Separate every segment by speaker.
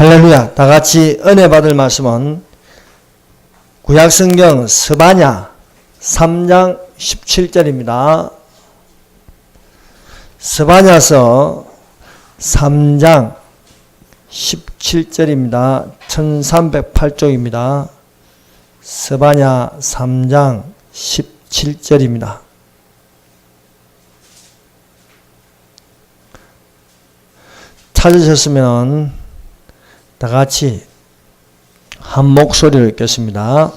Speaker 1: 할렐루야. 다 같이 은혜 받을 말씀은 구약성경 스바냐 3장 17절입니다. 스바냐서 3장 17절입니다. 1308쪽입니다. 스바냐 3장 17절입니다. 찾으셨으면 다 같이 한 목소리로 읽겠습니다.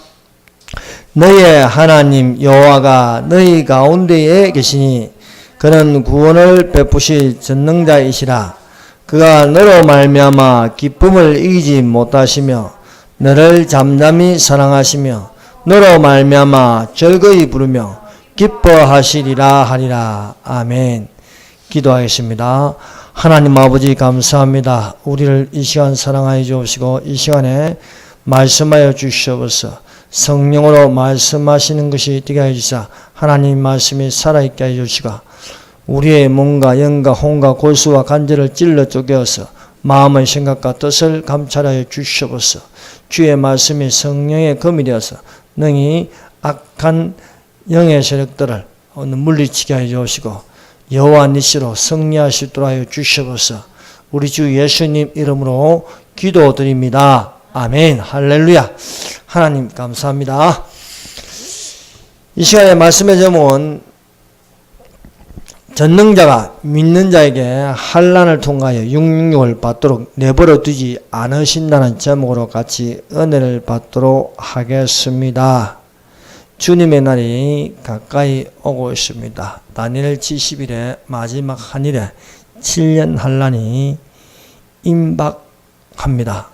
Speaker 1: 너희의 하나님 여호와가 너희 가운데에 계시니 그는 구원을 베푸실 전능자이시라. 그가 너로 말미암아 기쁨을 이기지 못하시며 너를 잠잠히 사랑하시며 너로 말미암아 즐거이 부르며 기뻐하시리라 하리라. 아멘. 기도하겠습니다. 하나님 아버지 감사합니다. 우리를 이 시간 사랑하여 주시고 이 시간에 말씀하여 주시옵소서. 성령으로 말씀하시는 것이 되게 하여 주시사 하나님 말씀이 살아있게 하여 주시고 우리의 몸과 영과 혼과 골수와 관절을 찔러 쪼개어서 마음의 생각과 뜻을 감찰하여 주시옵소서. 주의 말씀이 성령의 검이 되어서 능히 악한 영의 세력들을 물리치게 하여 주시고 여호와 니시로 승리하시도록 하여 주시옵소서. 우리 주 예수님 이름으로 기도드립니다. 아멘. 할렐루야. 하나님 감사합니다. 이 시간에 말씀의 제목은 전능자가 믿는 자에게 환난을 통하여 666을 받도록 내버려 두지 않으신다는 제목으로 같이 은혜를 받도록 하겠습니다. 주님의 날이 가까이 오고 있습니다. 다니엘 70일의 마지막 한 일에 7년 환난이 임박합니다.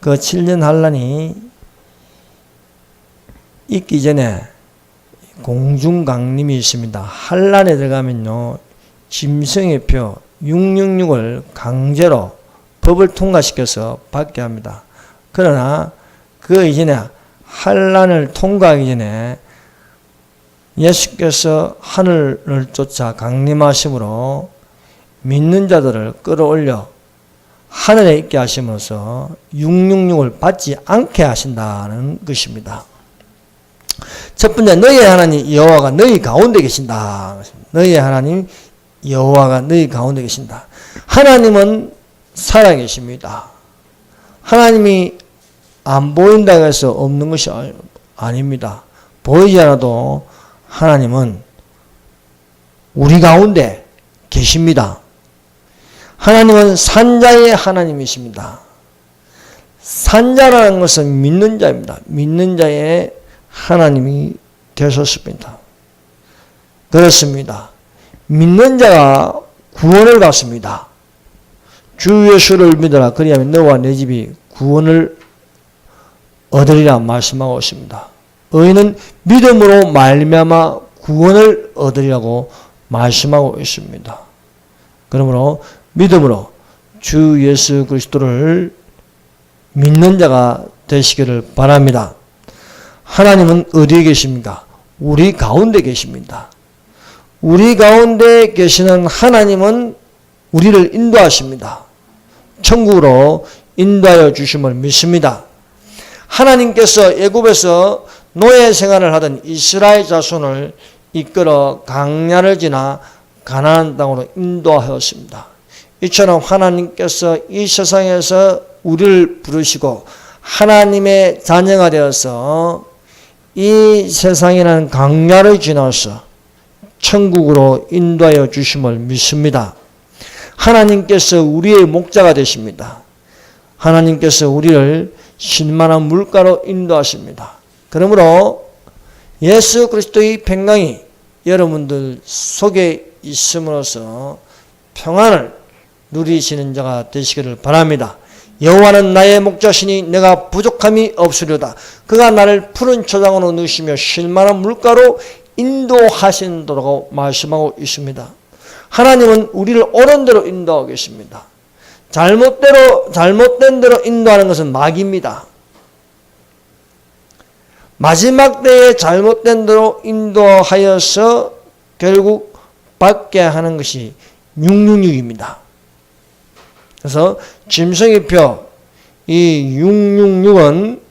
Speaker 1: 그 7년 환난이 있기 전에 공중강림이 있습니다. 환난에 들어가면요, 짐승의 표 666을 강제로 법을 통과시켜서 받게 합니다. 그러나 그 이전에 환난을 통과하기 전에 예수께서 하늘을 쫓아 강림하심으로 믿는 자들을 끌어올려 하늘에 있게 하시면서 666을 받지 않게 하신다는 것입니다. 첫 번째, 너희의 하나님 여호와가 너희 가운데 계신다. 너희의 하나님 여호와가 너희 가운데 계신다. 하나님은 살아계십니다. 하나님이 안 보인다고 해서 없는 것이 아닙니다. 보이지 않아도 하나님은 우리 가운데 계십니다. 하나님은 산자의 하나님이십니다. 산자라는 것은 믿는 자입니다. 믿는 자의 하나님이 되셨습니다. 그렇습니다. 믿는 자가 구원을 받습니다. 주 예수를 믿어라. 그리하면 너와 내 집이 구원을 얻으리라 말씀하고 있습니다. 의인은 믿음으로 말미암아 구원을 얻으리라고 말씀하고 있습니다. 그러므로 믿음으로 주 예수 그리스도를 믿는 자가 되시기를 바랍니다. 하나님은 어디에 계십니까? 우리 가운데 계십니다. 우리 가운데 계시는 하나님은 우리를 인도하십니다. 천국으로 인도하여 주심을 믿습니다. 하나님께서 애굽에서 노예 생활을 하던 이스라엘 자손을 이끌어 강야를 지나 가나안 땅으로 인도하였습니다. 이처럼 하나님께서 이 세상에서 우리를 부르시고 하나님의 자녀가 되어서 이 세상이라는 강야를 지나서 천국으로 인도하여 주심을 믿습니다. 하나님께서 우리의 목자가 되십니다. 하나님께서 우리를 신만한 물가로 인도하십니다. 그러므로 예수 그리스도의 평강이 여러분들 속에 있음으로써 평안을 누리시는 자가 되시기를 바랍니다. 여호와는 나의 목자시니 내가 부족함이 없으리로다. 그가 나를 푸른 초장으로 누시며 쉴만한 물가로 인도하신다고 말씀하고 있습니다. 하나님은 우리를 옳은 대로 인도하고 계십니다. 잘못된 대로 인도하는 것은 마귀입니다. 마지막 때에 잘못된 대로 인도하여서 결국 받게 하는 것이 666입니다. 그래서 짐승의 표 이 666은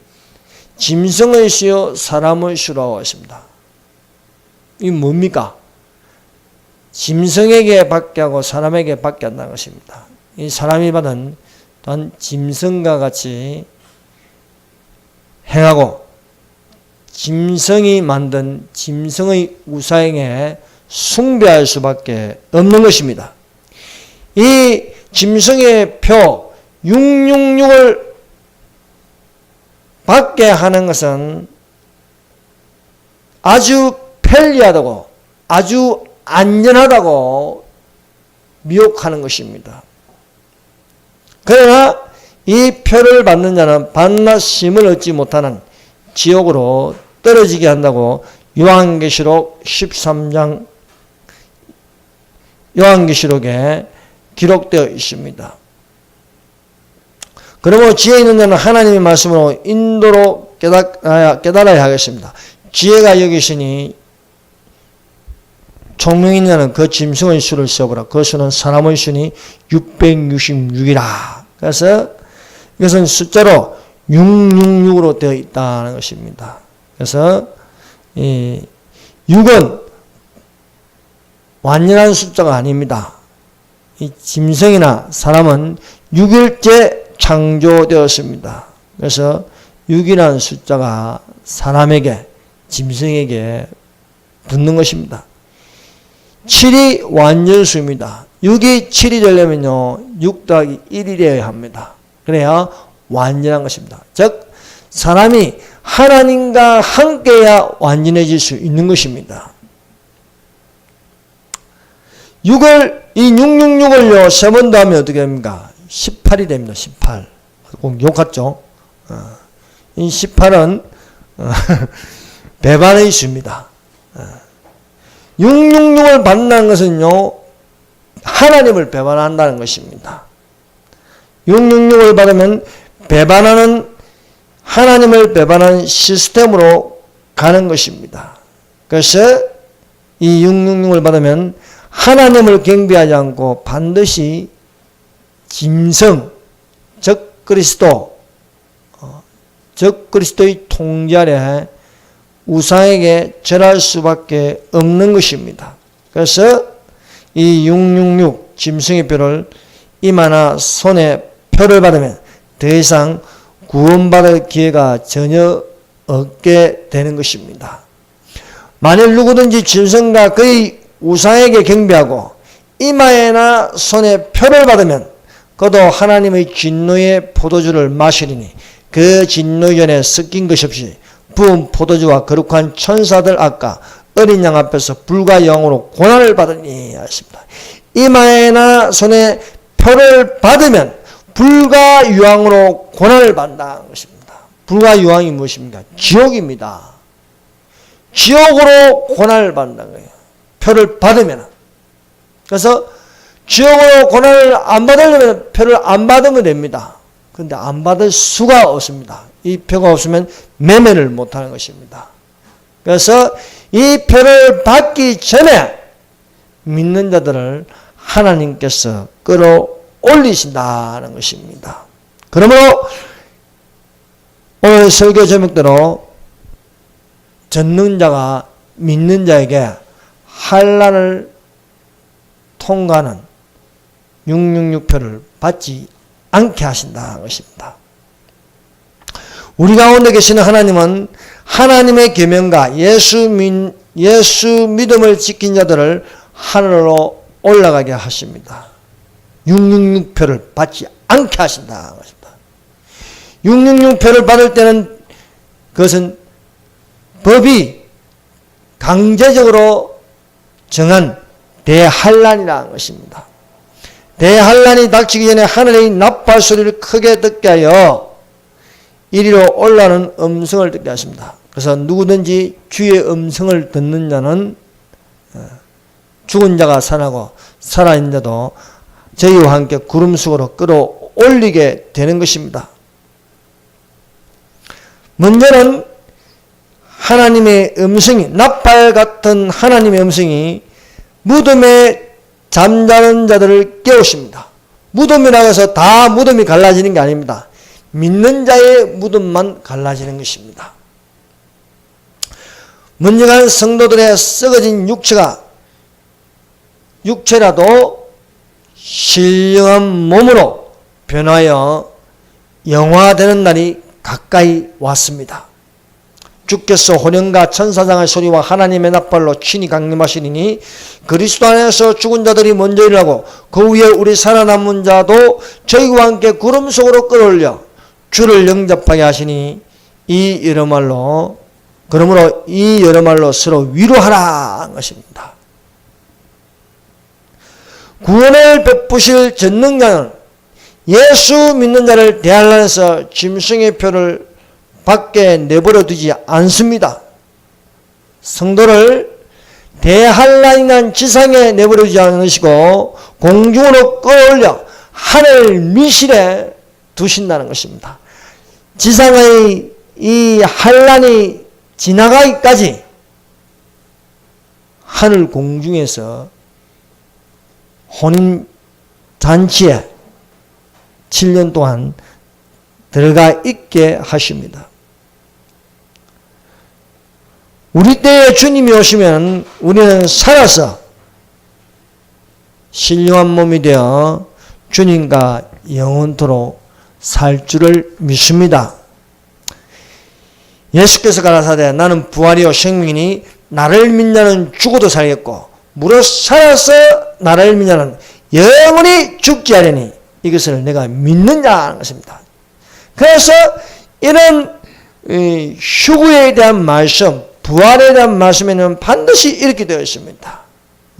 Speaker 1: 짐승의 수요 사람의 수라고 했습니다. 이 뭡니까? 짐승에게 받게 하고 사람에게 받게 한다는 것입니다. 이 사람이 받은 또한 짐승과 같이 행하고 짐승이 만든 짐승의 우상에게 숭배할 수밖에 없는 것입니다. 이 짐승의 표 666을 받게 하는 것은 아주 편리하다고, 아주 안전하다고 미혹하는 것입니다. 그러나 이 표를 받는 자는 반나심을 얻지 못하는 지옥으로 떨어지게 한다고 요한계시록 13장 요한계시록에 기록되어 있습니다. 그러므로 지혜 있는 자는 하나님의 말씀으로 인도로 깨달아야 하겠습니다. 지혜가 여기시니 총명 있는 자는 그 짐승의 수를 세어보라. 그 수는 사람의 수니 666이라. 그래서 이것은 숫자로 666으로 되어 있다는 것입니다. 그래서 이 6은 완전한 숫자가 아닙니다. 이 짐승이나 사람은 6일째 창조되었습니다. 그래서 6이라는 숫자가 사람에게, 짐승에게 붙는 것입니다. 7이 완전수입니다. 6이 7이 되려면요, 6 더하기 1이 되어야 합니다. 그래야 완전한 것입니다. 즉, 사람이 하나님과 함께해야 완전해질 수 있는 것입니다. 6을, 이 666을요, 세 번 더하면 어떻게 됩니까? 18이 됩니다. 18. 꼭 욕 같죠? 이 18은 배반의 수입니다. 666을 받는다는 것은요, 하나님을 배반한다는 것입니다. 666을 받으면 배반하는, 하나님을 배반하는 시스템으로 가는 것입니다. 그래서 이 666을 받으면 하나님을 경배하지 않고 반드시 짐승, 즉 그리스도의 통제 아래 우상에게 절할 수밖에 없는 것입니다. 그래서 이 666 짐승의 표를 이마나 손에 표를 받으면 더 이상 구원받을 기회가 전혀 없게 되는 것입니다. 만일 누구든지 짐승과 그의 우상에게 경배하고 이마에나 손에 표를 받으면 그도 하나님의 진노의 포도주를 마시리니 그 진노전에 섞인 것이 없이 부은 포도주와 거룩한 천사들 앞과 어린 양 앞에서 불과 영으로 고난을 받으니 하십니다. 이마에나 손에 표를 받으면 불과 유황으로 고난을 받는다는 것입니다. 불과 유황이 무엇입니까? 지옥입니다. 지옥으로 고난을 받는다는 거예요. 표를 받으면. 그래서 지옥으로 고난을 안 받으려면 표를 안 받으면 됩니다. 그런데 안 받을 수가 없습니다. 이 표가 없으면 매매를 못하는 것입니다. 그래서 이 표를 받기 전에 믿는 자들을 하나님께서 끌어올리신다는 것입니다. 그러므로 오늘 설교 제목대로 전능자가 믿는 자에게 환난을 통과하는 666표를 받지 않게 하신다는 것입니다. 우리 가운데 계시는 하나님은 하나님의 계명과 예수 믿음을 지킨 자들을 하늘로 올라가게 하십니다. 666표를 받지 않게 하신다는 것입니다. 666표를 받을 때는 그것은 법이 강제적으로 정한 대환난이라는 것입니다. 대환난이 닥치기 전에 하늘의 나팔 소리를 크게 듣게 하여 이리로 올라오는 음성을 듣게 하십니다. 그래서 누구든지 주의 음성을 듣는 자는 죽은 자가 살아나고 살아있는 자도 저희와 함께 구름 속으로 끌어올리게 되는 것입니다. 먼저는 하나님의 음성이, 나팔 같은 하나님의 음성이 무덤에 잠자는 자들을 깨우십니다. 무덤이라고 해서 다 무덤이 갈라지는 게 아닙니다. 믿는 자의 무덤만 갈라지는 것입니다. 문제가 성도들의 썩어진 육체라도 신령한 몸으로 변하여 영화되는 날이 가까이 왔습니다. 주께서 호령과 천사장의 소리와 하나님의 나팔로 친히 강림하시리니 그리스도 안에서 죽은 자들이 먼저 일어나고 그 위에 우리 살아남은 자도 저희와 함께 구름 속으로 끌어올려 주를 영접하게 하시니 그러므로 이 여러 말로 서로 위로하라 한 것입니다. 구원을 베푸실 전능자는 예수 믿는 자를 대환란에서 짐승의 표를 밖에 내버려 두지 않습니다. 성도를 대환란이란 지상에 내버려 두지 않으시고 공중으로 끌어올려 하늘 미실에 두신다는 것입니다. 지상의 이 환란이 지나가기까지 하늘 공중에서 혼인 잔치에 7년 동안 들어가 있게 하십니다. 우리 때에 주님이 오시면 우리는 살아서 신령한 몸이 되어 주님과 영원토록 살 줄을 믿습니다. 예수께서 가라사대 나는 부활이요 생명이니 나를 믿는 자는 죽어도 살겠고 무릇 살아서 나를 믿는 자는 영원히 죽지 않으니 이것을 내가 믿는 자라는 것입니다. 그래서 이런 휴구에 대한 말씀, 부활에 대한 말씀에는 반드시 이렇게 되어 있습니다.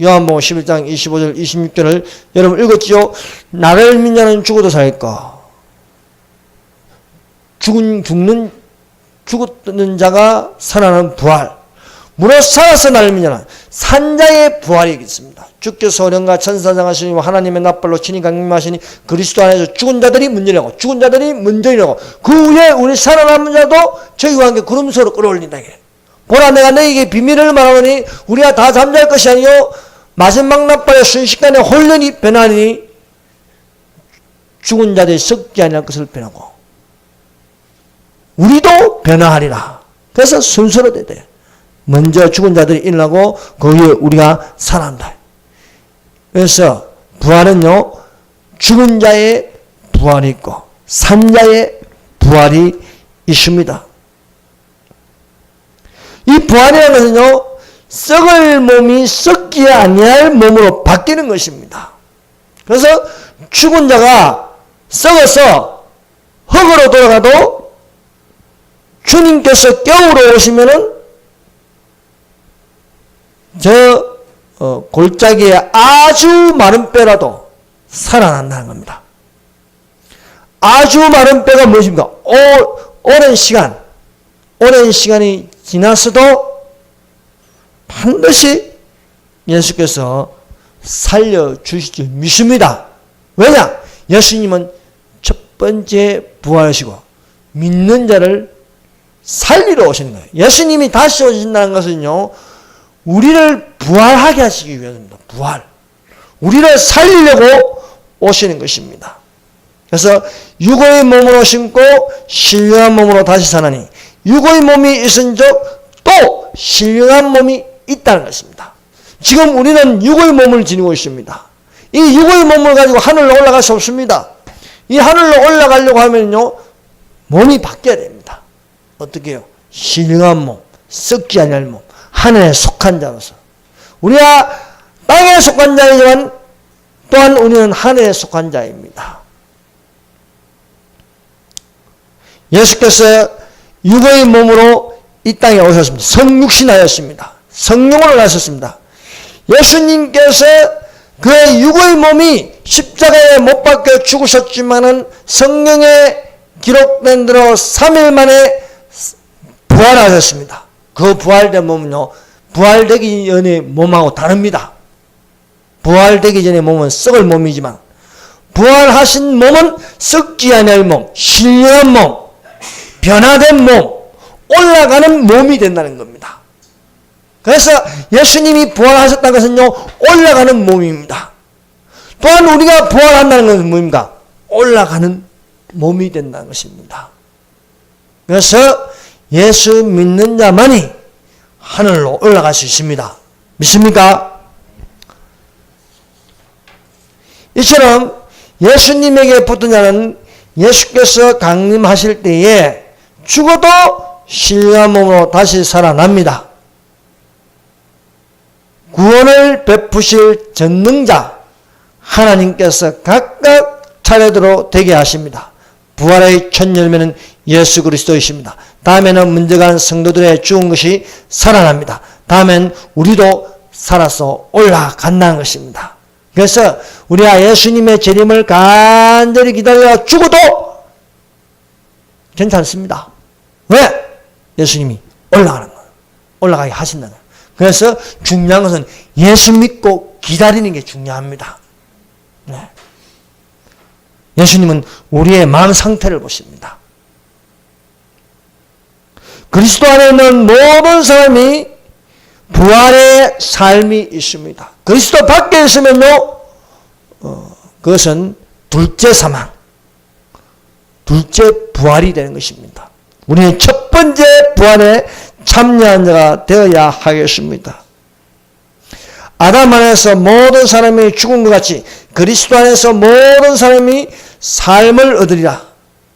Speaker 1: 요한복음 11장 25절 26절을 여러분 읽었지요? 나를 믿는 자는 죽어도 살겠고 죽었는 자가 살아나는 부활, 무릇 살아서 나를 믿는 자는 산자의 부활이 있습니다. 주께서 호령과 천사장 하시니 하나님의 나팔로 친히 강림하시니 그리스도 안에서 죽은 자들이 먼저 일어나고 그 위에 우리 살아남은 자도 저희와 함께 구름 속으로 끌어올린다. 보라 내가 너희에게 비밀을 말하노니 우리가 다 잠잘 것이 아니요 마지막 나팔에 순식간에 혼련이 변하니 죽은 자들이 썩지 아니할 것을 변하고 우리도 변화하리라. 그래서 순서로 돼요. 먼저 죽은 자들이 일어나고 그 위에 우리가 살아난다. 그래서 부활은요 죽은 자의 부활이 있고 산자의 부활이 있습니다. 이 부활이라는 것은요 썩을 몸이 썩지 아니할 몸으로 바뀌는 것입니다. 그래서 죽은 자가 썩어서 흙으로 돌아가도 주님께서 깨우러 오시면은 골짜기에 아주 마른 뼈라도 살아난다는 겁니다. 아주 마른 뼈가 무엇입니까? 오랜 시간이 지났어도 반드시 예수께서 살려주실 줄 믿습니다. 왜냐? 예수님은 첫 번째 부활하시고 믿는 자를 살리러 오시는 거예요. 예수님이 다시 오신다는 것은요 우리를 부활하게 하시기 위해서입니다. 부활. 우리를 살리려고 오시는 것입니다. 그래서 육의 몸으로 심고 신령한 몸으로 다시 사나니 육의 몸이 있은즉 또 신령한 몸이 있다는 것입니다. 지금 우리는 육의 몸을 지니고 있습니다. 이 육의 몸을 가지고 하늘로 올라갈 수 없습니다. 이 하늘로 올라가려고 하면요 몸이 바뀌어야 됩니다. 어떻게 해요? 신령한 몸, 썩지 아니할 몸, 하늘에 속한 자로서. 우리가 땅에 속한 자이지만 또한 우리는 하늘에 속한 자입니다. 예수께서 육의 몸으로 이 땅에 오셨습니다. 성육신하였습니다. 성령으로 나셨습니다. 예수님께서 그의 육의 몸이 십자가에 못 박혀 죽으셨지만은 성경에 기록된 대로 3일 만에 부활하셨습니다. 그 부활된 몸은요, 부활되기 전의 몸하고 다릅니다. 부활되기 전의 몸은 썩을 몸이지만 부활하신 몸은 썩지 아니할 몸, 신령한 몸, 변화된 몸, 올라가는 몸이 된다는 겁니다. 그래서 예수님이 부활하셨다는 것은요 올라가는 몸입니다. 또한 우리가 부활한다는 것은 뭡니까? 올라가는 몸이 된다는 것입니다. 그래서 예수 믿는 자만이 하늘로 올라갈 수 있습니다. 믿습니까? 이처럼 예수님에게 붙은 자는 예수께서 강림하실 때에 죽어도 신령한 몸으로 다시 살아납니다. 구원을 베푸실 전능자 하나님께서 각각 차례대로 되게 하십니다. 부활의 첫 열매는 예수 그리스도이십니다. 다음에는 먼저 간 성도들의 죽은 것이 살아납니다. 다음엔 우리도 살아서 올라간다는 것입니다. 그래서 우리가 예수님의 재림을 간절히 기다려 죽어도 괜찮습니다. 왜? 예수님이 올라가는 거예요. 올라가게 하신다는 거예요. 그래서 중요한 것은 예수 믿고 기다리는 게 중요합니다. 네. 예수님은 우리의 마음 상태를 보십니다. 그리스도 안에 있는 모든 사람이 부활의 삶이 있습니다. 그리스도 밖에 있으면요, 그것은 둘째 사망, 둘째 부활이 되는 것입니다. 우리는 첫 번째 부활에 참여한 자가 되어야 하겠습니다. 아담 안에서 모든 사람이 죽은 것 같이 그리스도 안에서 모든 사람이 삶을 얻으리라.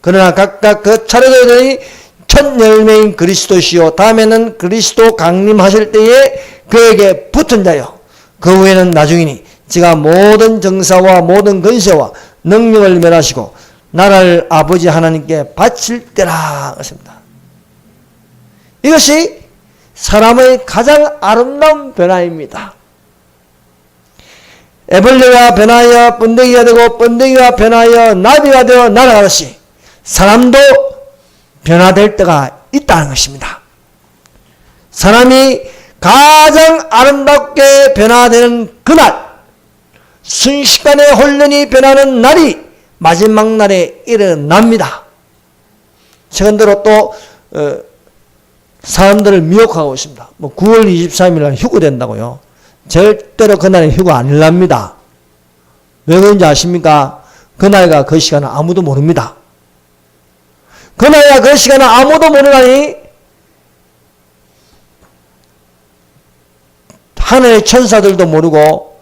Speaker 1: 그러나 각각 그 차례대로 첫 열매인 그리스도시요 다음에는 그리스도 강림하실 때에 그에게 붙은 자요 그 후에는 나중이니 지가 모든 정사와 모든 권세와 능력을 멸하시고 나라를 아버지 하나님께 바칠 때라 것입니다. 이것이 사람의 가장 아름다운 변화입니다. 애벌레가 변하여 번데기가 되고 번데기가 변하여 나비가 되어 날아가듯이 사람도 변화될 때가 있다는 것입니다. 사람이 가장 아름답게 변화되는 그날, 순식간에 혼련이 변하는 날이 마지막 날에 일어납니다. 최근대로 또 사람들을 미혹하고 있습니다. 9월 23일 날 휴가 된다고요. 절대로 그날은 휴가 아니랍니다. 왜 그런지 아십니까? 그날과 그 시간은 아무도 모릅니다. 그날과 그 시간은 아무도 모르나니 하늘의 천사들도 모르고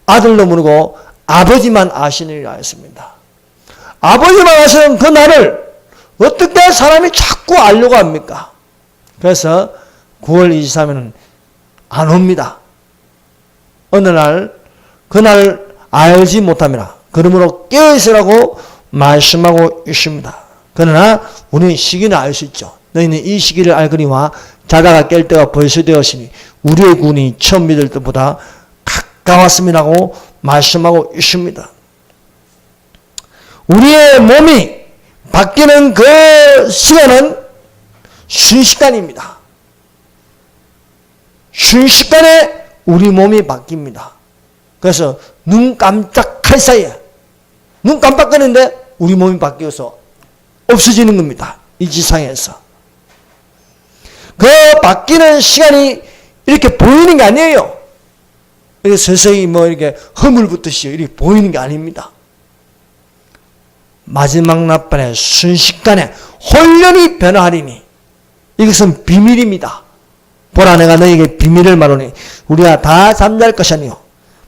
Speaker 1: 아들도 모르고 아버지만 아시느니라 했습니다. 아버지만 아시는 그 날을 어떻게 사람이 자꾸 알려고 합니까? 그래서 9월 23일은 안 옵니다. 어느 날 그날 알지 못함이라 그러므로 깨어있으라고 말씀하고 있습니다. 그러나 우리는 시기는 알 수 있죠. 너희는 이 시기를 알거니와 자다가 깰 때가 벌써 되었으니 우리의 구원이 처음 믿을 때보다 가까웠음이라고 말씀하고 있습니다. 우리의 몸이 바뀌는 그 시간은 순식간입니다. 순식간에 우리 몸이 바뀝니다. 그래서 눈 깜짝할 사이에 눈 깜빡거리는데 우리 몸이 바뀌어서 없어지는 겁니다. 이 지상에서. 그 바뀌는 시간이 이렇게 보이는 게 아니에요. 이렇게 서서히 이렇게 허물 붙듯이 이렇게 보이는 게 아닙니다. 마지막 날밤에 순식간에 혼련이 변화하리니 이것은 비밀입니다. 보라 내가 너에게 비밀을 말하니 우리가 다 잠잘 것이 아니요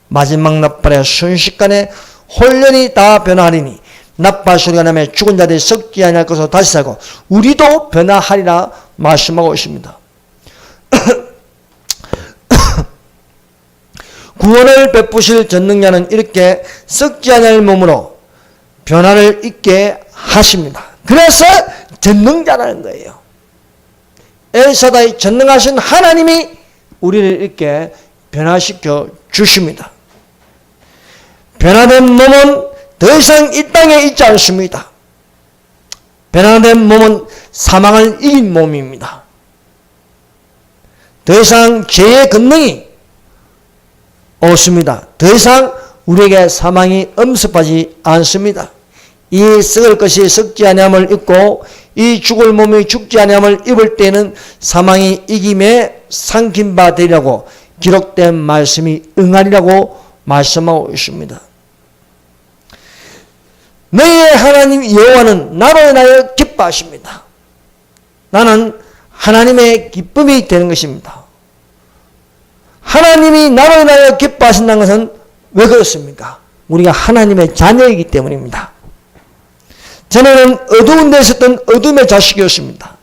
Speaker 1: 마지막 낮발에 순식간에 혼련이 다 변화하리니 낮발 소리가 나며 죽은 자들이 썩지 아니할 것으로 다시 살고 우리도 변화하리라 말씀하고 있습니다. 구원을 베푸실 전능자는 이렇게 썩지 아니할 몸으로 변화를 있게 하십니다. 그래서 전능자라는 거예요. 엘사다이 전능하신 하나님이 우리를 이렇게 변화시켜 주십니다. 변화된 몸은 더 이상 이 땅에 있지 않습니다. 변화된 몸은 사망을 이긴 몸입니다. 더 이상 죄의 권능이 없습니다. 더 이상 우리에게 사망이 엄습하지 않습니다. 이 썩을 것이 썩지 아니함을 입고 이 죽을 몸이 죽지 아니함을 입을 때는 사망이 이김에 삼킨 바 되리라고 기록된 말씀이 응하리라고 말씀하고 있습니다. 너희의 하나님 여호와는 나로 인하여 기뻐하십니다. 나는 하나님의 기쁨이 되는 것입니다. 하나님이 나로 인하여 기뻐하신다는 것은 왜 그렇습니까? 우리가 하나님의 자녀이기 때문입니다. 전에는 어두운 데 있었던 어둠의 자식이었습니다.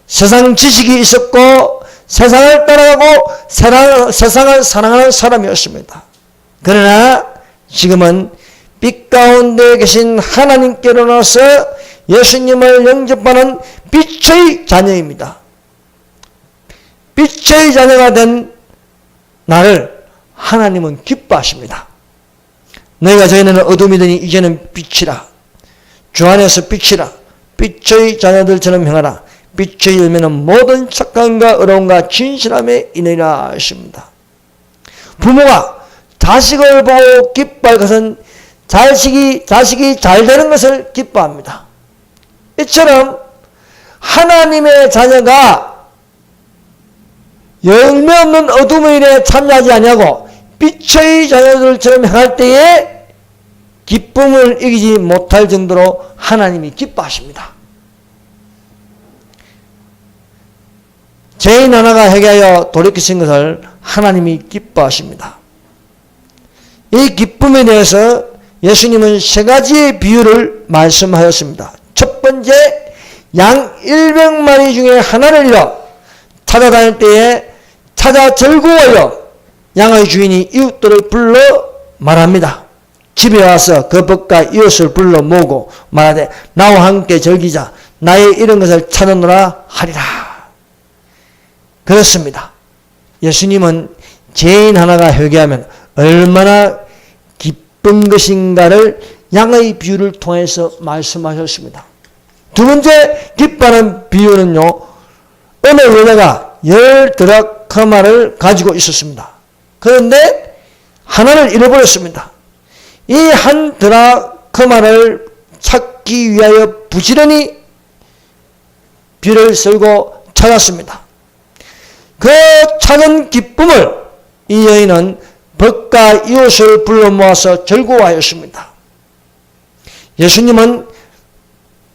Speaker 1: 세상 지식이 있었고 세상을 따라가고 세상을 사랑하는 사람이었습니다. 그러나 지금은 빛 가운데 계신 하나님께로 나서 예수님을 영접하는 빛의 자녀입니다. 빛의 자녀가 된 나를 하나님은 기뻐하십니다. 너희가 저희는 어둠이더니 이제는 빛이라. 주 안에서 빛이라. 빛의 자녀들처럼 행하라. 빛의 열매는 모든 착함과 의로움과 진실함에 이르리라 하십니다. 부모가 자식을 보고 기뻐할 것은 자식이 잘 되는 것을 기뻐합니다. 이처럼 하나님의 자녀가 열매 없는 어둠의 일에 참여하지 아니하고 빛의 자녀들처럼 행할 때에 기쁨을 이기지 못할 정도로 하나님이 기뻐하십니다. 죄인 하나가 회개하여 돌이키신 것을 하나님이 기뻐하십니다. 이 기쁨에 대해서 예수님은 세 가지의 비유를 말씀하였습니다. 첫 번째, 양 100마리 중에 하나를 잃어 찾아다닐 때에 찾아 절구하여 양의 주인이 이웃들을 불러 말합니다. 집에 와서 그 벗과 이웃을 불러 모으고 말하되 나와 함께 즐기자. 나의 잃은 것을 찾아노라 하리라. 그렇습니다. 예수님은 죄인 하나가 회개하면 얼마나 기쁜 것인가를 양의 비유를 통해서 말씀하셨습니다. 두 번째 기뻐하는 비유는요, 어느 여자가 10드라크마를 가지고 있었습니다. 그런데 하나를 잃어버렸습니다. 이 한 드라크마를 찾기 위하여 부지런히 비를 썰고 찾았습니다. 그 찾은 기쁨을 이 여인은 벗과 이웃을 불러 모아서 절구하였습니다. 예수님은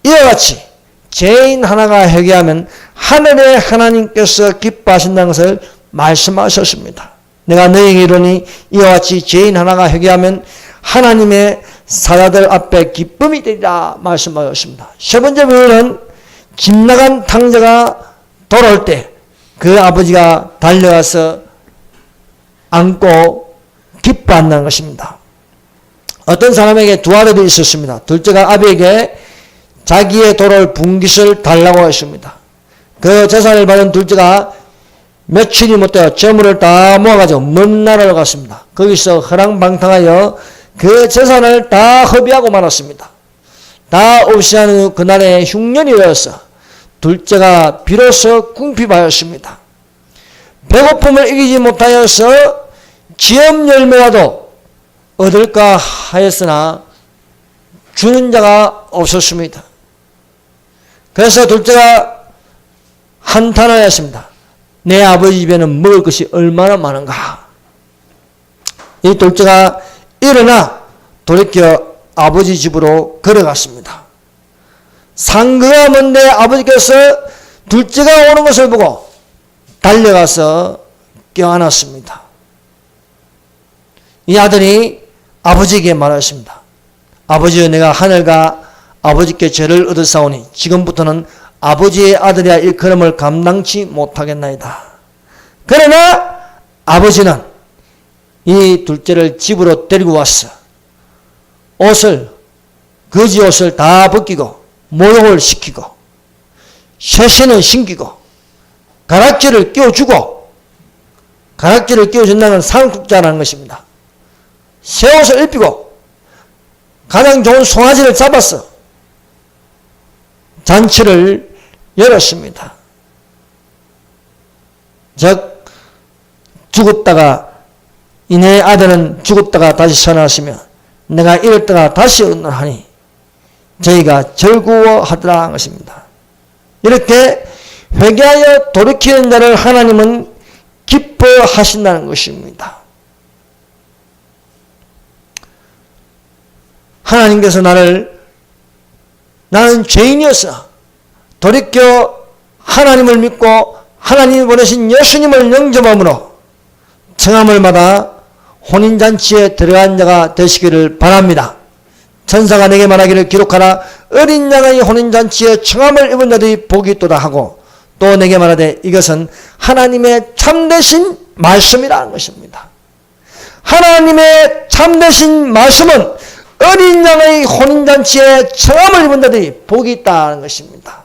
Speaker 1: 이와 같이 죄인 하나가 회개하면 하늘의 하나님께서 기뻐하신다는 것을 말씀하셨습니다. 내가 너희에게 이르노니 이와 같이 죄인 하나가 회개하면 하나님의 사자들 앞에 기쁨이 되리라 말씀하셨습니다. 세 번째 비유는 집 나간 탕자가 돌아올 때 그 아버지가 달려가서 안고 기뻐한다는 것입니다. 어떤 사람에게 두 아들이 있었습니다. 둘째가 아비에게 자기의 돌아올 분깃을 달라고 했습니다. 그 재산을 받은 둘째가 며칠이 못되어 재물을 다 모아가지고 먼 나라로 갔습니다. 거기서 허랑방탕하여 그 재산을 다 허비하고 말았습니다. 다 없이 하는 후 그날에 흉년이 되어서 둘째가 비로소 궁핍하였습니다. 배고픔을 이기지 못하여서 지엄 열매라도 얻을까 하였으나 주는 자가 없었습니다. 그래서 둘째가 한탄을 했습니다. 내 아버지 집에는 먹을 것이 얼마나 많은가. 이 둘째가 일어나 돌이켜 아버지 집으로 걸어갔습니다. 상거가 먼데 아버지께서 둘째가 오는 것을 보고 달려가서 껴안았습니다. 이 아들이 아버지에게 말했습니다. 아버지여, 내가 하늘과 아버지께 죄를 얻었사오니 지금부터는 아버지의 아들이야 일컬음을 감당치 못하겠나이다. 그러나 아버지는 이 둘째를 집으로 데리고 왔어. 거지 옷을 다 벗기고 모욕을 시키고 새 신을 신기고 가락지를 끼워주고, 가락지를 끼워준다는 상속자라는 것입니다. 새 옷을 입히고 가장 좋은 송아지를 잡아서 잔치를 열었습니다. 즉 죽었다가 이내 아들은 죽었다가 다시 살아났으며 내가 잃었다가 다시 얻노하니 저희가 절구하더라 한 것입니다. 이렇게 회개하여 돌이키는 자를 하나님은 기뻐하신다는 것입니다. 하나님께서 나를 나는 죄인이었어. 돌이켜 하나님을 믿고 하나님이 보내신 예수님을 영접함으로 청함을 받아 혼인잔치에 들어간 자가 되시기를 바랍니다. 천사가 내게 말하기를 기록하라. 어린 양의 혼인잔치에 청함을 입은 자들이 복이 있도다 하고 또 내게 말하되 이것은 하나님의 참되신 말씀이라는 것입니다. 하나님의 참되신 말씀은 어린 양의 혼인잔치에 청함을 입은 자들이 복이 있다는 것입니다.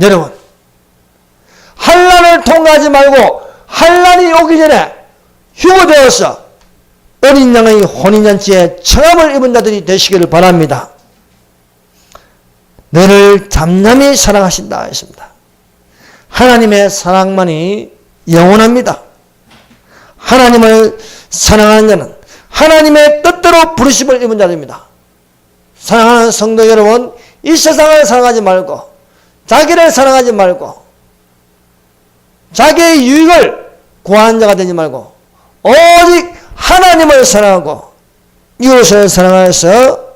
Speaker 1: 여러분, 환난을 통과하지 말고 환난이 오기 전에 휴거되어서 어린 양의 혼인잔치에 청함을 입은 자들이 되시기를 바랍니다. 너를 잠잠히 사랑하신다 했습니다. 하나님의 사랑만이 영원합니다. 하나님을 사랑하는 자는 하나님의 뜻대로 부르심을 입은 자들입니다. 사랑하는 성도 여러분, 이 세상을 사랑하지 말고 자기를 사랑하지 말고 자기의 유익을 구하는 자가 되지 말고 오직 하나님을 사랑하고 이웃을 사랑하여서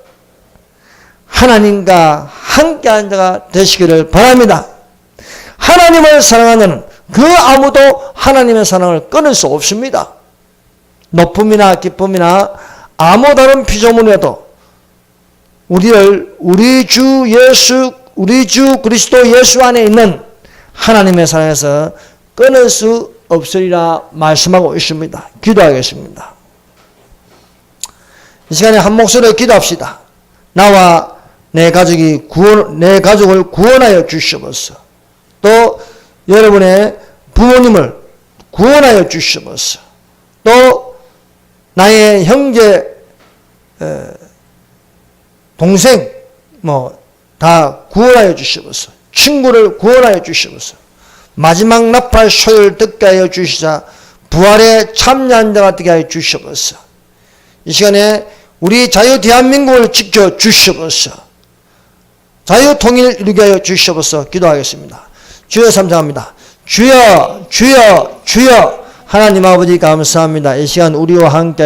Speaker 1: 하나님과 함께하는 자가 되시기를 바랍니다. 하나님을 사랑하는 그 아무도 하나님의 사랑을 끊을 수 없습니다. 높음이나 기쁨이나 아무 다른 피조물이라도 우리를 우리 주 그리스도 예수 안에 있는 하나님의 사랑에서 끊을 수 없으리라 말씀하고 있습니다. 기도하겠습니다. 이 시간에 한 목소리로 기도합시다. 나와 내 가족을 구원하여 주시옵소서. 또 여러분의 부모님을 구원하여 주시옵소서. 또 나의 형제, 동생 다 구원하여 주시옵소서. 친구를 구원하여 주시옵소서. 마지막 나팔 소리를 듣게 하여 주시자 부활에 참여한 자가 되게 하여 주시옵소서. 이 시간에 우리 자유 대한민국을 지켜 주시옵소서. 자유 통일 이루게 하여 주시옵소서. 기도하겠습니다. 주여 삼장합니다. 주여 주여 주여 하나님 아버지 감사합니다. 이 시간 우리와 함께